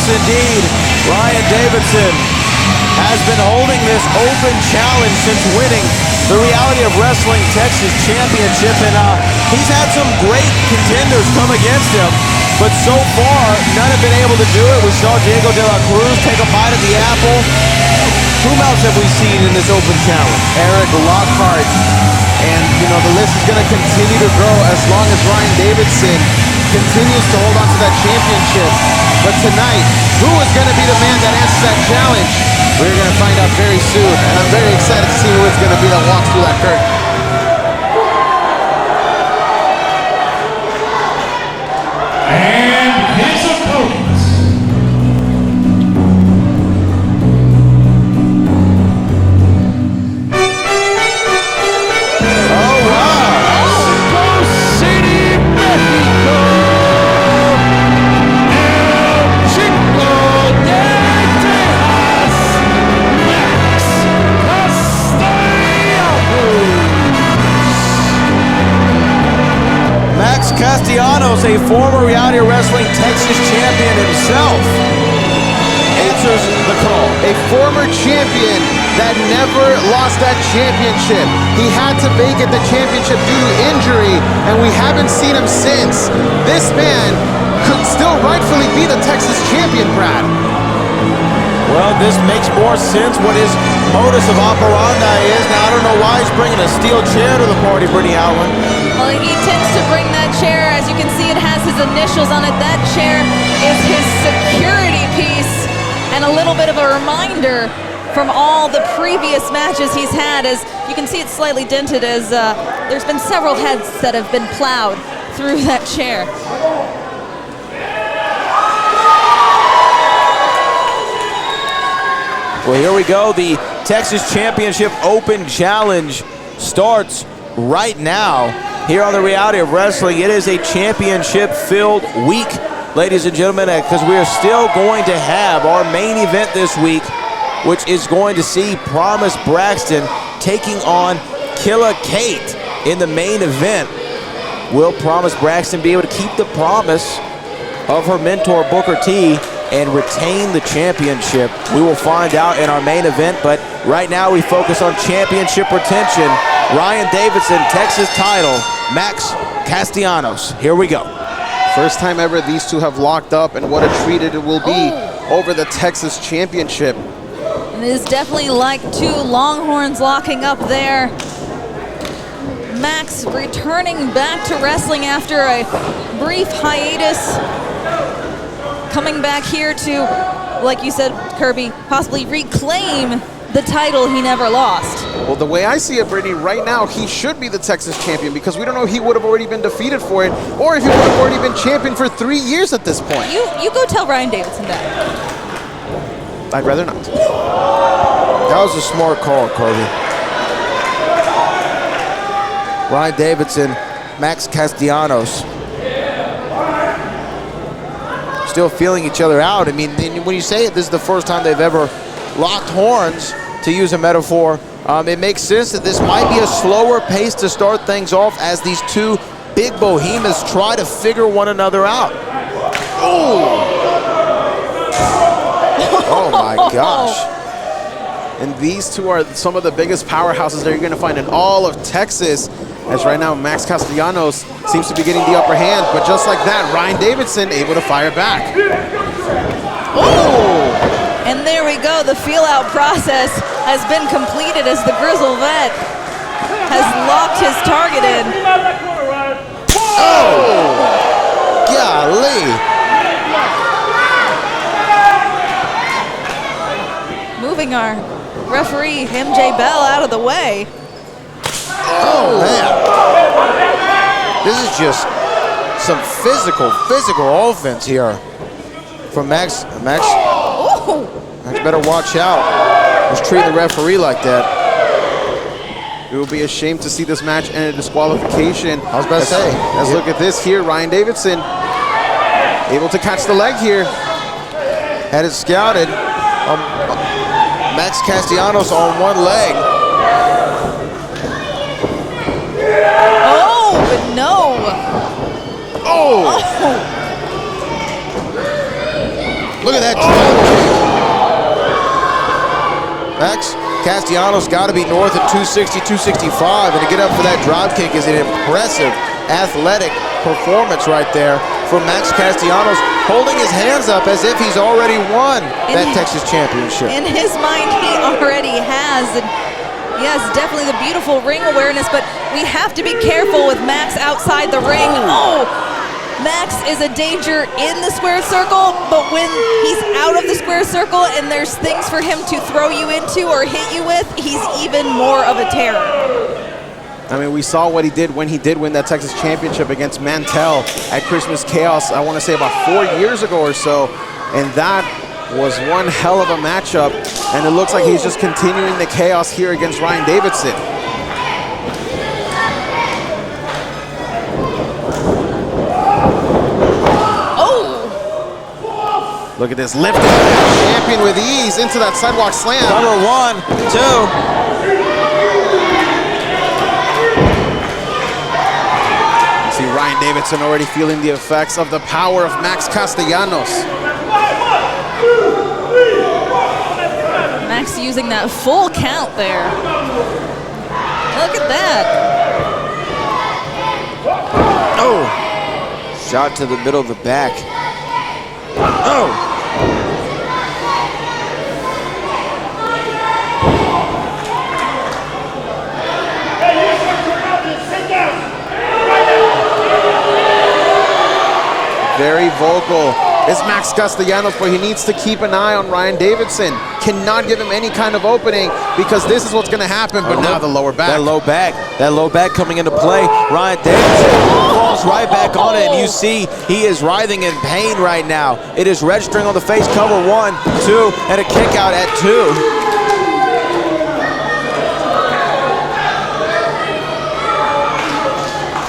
Yes, indeed. Ryan Davidson has been holding this open challenge since winning the Reality of Wrestling Texas Championship, and he's had some great contenders come against him, but so far, none have been able to do it. We saw 𝐦𝐨𝐞𝐞𝐝 take a bite at the apple. Whom else have we seen in this open challenge? Eric Lockhart. And, you know, the list is going to continue to grow as long as Ryan Davidson continues to hold on to that championship. But tonight, who is going to be the man that answers that challenge? We're going to find out very soon. And I'm very excited to see who it's going to be that walks through that curtain. And his opponents. Max Castellanos, a former Reality of Wrestling Texas champion himself, answers the call. A former champion that never lost that championship. He had to vacate the championship due to injury, and we haven't seen him since. This man could still rightfully be the Texas champion, Brad. Well, this makes more sense what his modus of operandi is. Now, I don't know why he's bringing a steel chair to the party, Brittany Howland. Well, he tends to bring that chair. As you can see, it has his initials on it. That chair is his security piece and a little bit of a reminder from all the previous matches he's had. As you can see, it's slightly dented as there's been several heads that have been plowed through that chair. Well, here we go. The Texas Championship Open Challenge starts right now here on the Reality of Wrestling. It is a championship-filled week, ladies and gentlemen, because we are still going to have our main event this week, which is going to see Promise Braxton taking on 𝐒𝐞𝐞𝐝 in the main event. Will Promise Braxton be able to keep the promise of her mentor, Booker T, and retain the championship? We will find out in our main event, but right now we focus on championship retention. Ryan Davidson, Texas title, Max Castellanos. Here we go. First time ever these two have locked up, and what a treat it will be over the Texas championship. And it is definitely like two Longhorns locking up there. Max returning back to wrestling after a brief hiatus. Coming back here to, like you said, Kirby, possibly reclaim the title he never lost. Well, the way I see it, Brittany, right now, he should be the Texas champion, because we don't know if he would have already been defeated for it, or if he would have already been champion for 3 years at this point. You go tell Ryan Davidson that. I'd rather not. That was a smart call, Kirby. Ryan Davidson, Max Castellanos, still feeling each other out. I mean, when you say it, this is the first time they've ever locked horns, to use a metaphor. It makes sense that this might be a slower pace to start things off as these two big behemoths try to figure one another out. Oh my gosh. And these two are some of the biggest powerhouses that you're going to find in all of Texas, as right now Max Castellanos seems to be getting the upper hand, but just like that, Ryan Davidson able to fire back. And there we go, the feel-out process has been completed as the Grizzle vet has locked his target in. Golly. Moving our referee, MJ Bell, out of the way. Oh, man. This is just some physical offense here from Max. Max better watch out. He's treating the referee like that. It will be a shame to see this match end in disqualification. I was about to say. Let's look at this here. Ryan Davidson able to catch the leg here. Had it scouted. Max Castellanos on one leg. Oh, but no. Oh! Look at that drop kick. Max Castellanos got to be north of 260, 265, and to get up for that drop kick is an impressive athletic performance right there from Max Castellanos, holding his hands up as if he's already won that Texas championship. In his mind, he already has. And yes, definitely the beautiful ring awareness, but we have to be careful with Max outside the ring. Oh, Max is a danger in the square circle, but when he's out of the square circle and there's things for him to throw you into or hit you with, he's even more of a terror. I mean, we saw what he did when he did win that Texas championship against Mantell at Christmas Chaos, I want to say about 4 years ago or so, and that was one hell of a matchup, and it looks like he's just continuing the chaos here against Ryan Davidson. Look at this, lifting that champion with ease into that sidewalk slam. Cover 1, 2. See Ryan Davidson already feeling the effects of the power of Max Castellanos. Max using that full count there. Look at that. Oh, shot to the middle of the back. Oh. Very vocal is Max Castellanos, but he needs to keep an eye on Ryan Davidson. Cannot give him any kind of opening because this is what's going to happen, but now the lower back. That low back coming into play. Ryan Davidson falls right back on it, and you see he is writhing in pain right now. It is registering on the face. Cover 1, 2, and a kick out at 2.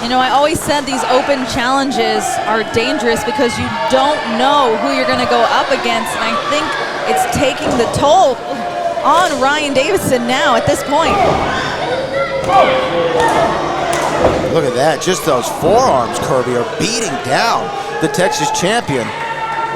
You know, I always said these open challenges are dangerous because you don't know who you're going to go up against, and I think it's taking the toll on Ryan Davidson now at this point. Look at that, just those forearms, Kirby, are beating down the Texas champion.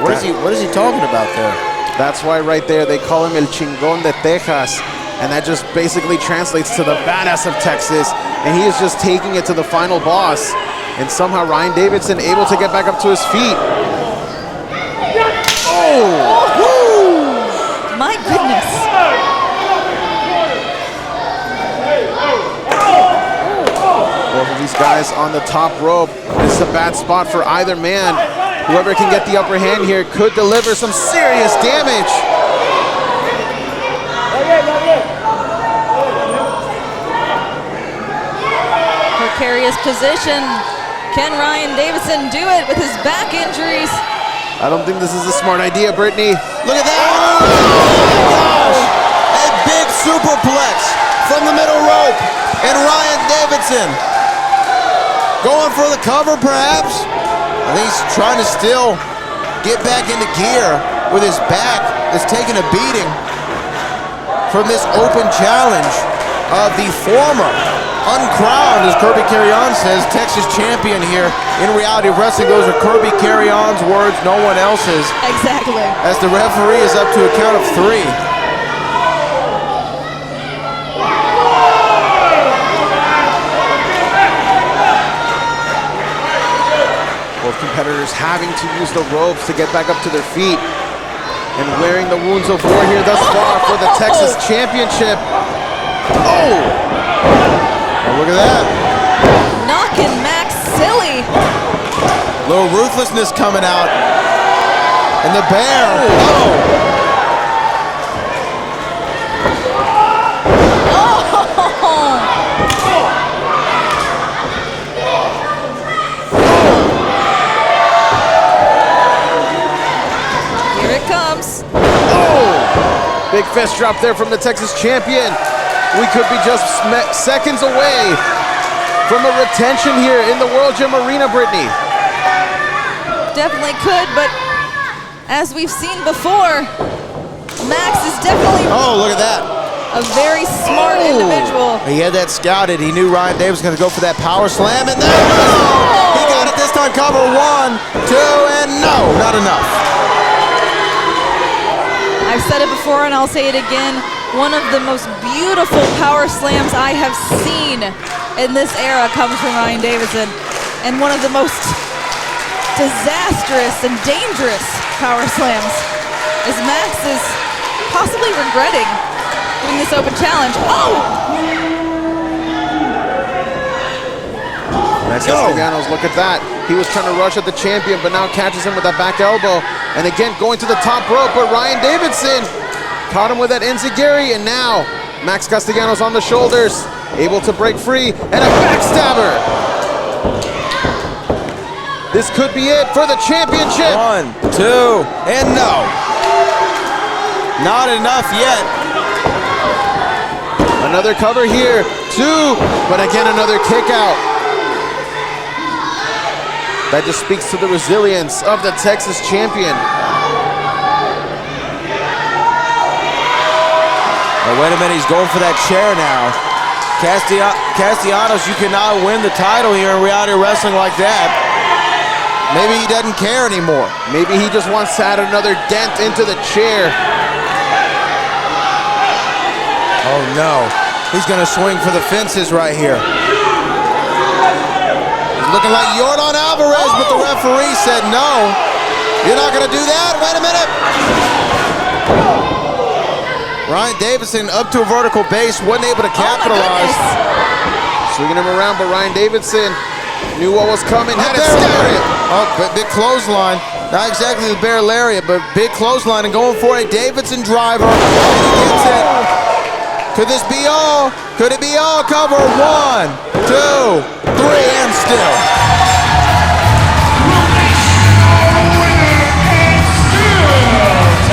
What is he talking about there? That's why right there they call him El Chingón de Texas, and that just basically translates to the badass of Texas, and he is just taking it to the final boss, and somehow Ryan Davidson able to get back up to his feet. Oh! Woo! My goodness. Both of these guys on the top rope. This is a bad spot for either man. Whoever can get the upper hand here could deliver some serious damage. Precarious position. Can Ryan Davidson do it with his back injuries? I don't think this is a smart idea, Brittany. Look at that! Oh my gosh! A big superplex from the middle rope, and Ryan Davidson going for the cover, perhaps. I think he's trying to still get back into gear with his back that's taking a beating from this open challenge of the former uncrowned, as Kirby Carrion says, Texas champion here. In reality of wrestling, those are Kirby Carrion's words, no one else's. Exactly. As the referee is up to a count of 3. Both competitors having to use the ropes to get back up to their feet and wearing the wounds of war here thus far for the Texas Championship. Oh! Oh, look at that. Knocking Max silly. Little ruthlessness coming out. And the bear. Oh! Here it comes. Oh! Big fist drop there from the Texas champion. We could be just seconds away from a retention here in the World Gym Arena, Brittany. Definitely could, but as we've seen before, Max is definitely Oh, look at that. a very smart individual. He had that scouted. He knew Ryan Davis was going to go for that power slam, and there it is. He got it this time. Cover 1, 2, and no, not enough. I've said it before and I'll say it again. One of the most beautiful power slams I have seen in this era comes from Ryan Davidson. And one of the most disastrous and dangerous power slams is Max is possibly regretting doing this open challenge. Oh! Max Castellanos, look at that. He was trying to rush at the champion, but now catches him with that back elbow. And again, going to the top rope, but Ryan Davidson caught him with that enziguri, and now Max Castellanos on the shoulders, able to break free, and a backstabber. This could be it for the championship. 1, 2, and no. Not enough yet. Another cover here, 2, but again, another kick out. That just speaks to the resilience of the Texas champion. Oh, wait a minute, he's going for that chair now. Castellanos, you cannot win the title here in reality wrestling like that. Maybe he doesn't care anymore. Maybe he just wants to add another dent into the chair. Oh no, he's gonna swing for the fences right here. Looking like Yordan Alvarez, but the referee said no. You're not gonna do that? Wait a minute. Ryan Davidson up to a vertical base, wasn't able to capitalize. Swinging him around, but Ryan Davidson knew what was coming. Had it scouted. Oh, but big clothesline. Not exactly the bear lariat, but big clothesline and going for a Davidson driver. And he gets it. Could this be all? Could it be all? Cover 1, 2, 3, and still.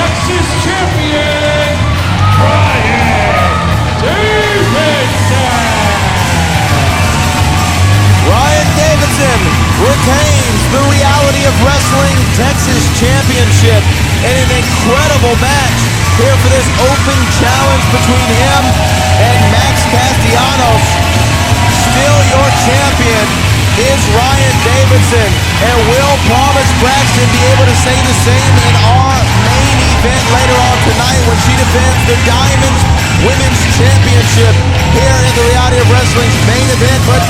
Texas champion, Ryan Davidson. Ryan Davidson retains the Reality of Wrestling Texas Championship in an incredible match here for this open challenge between him and Max Castellanos. Still your champion is Ryan Davidson, and will Promise Braxton be able to say the same in our main event later on tonight when she defends the Diamonds Women's Championship here in the Reality of Wrestling's main event? But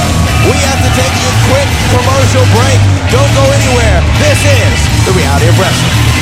we have to take a quick commercial break. Don't go anywhere. This is the Reality of Wrestling.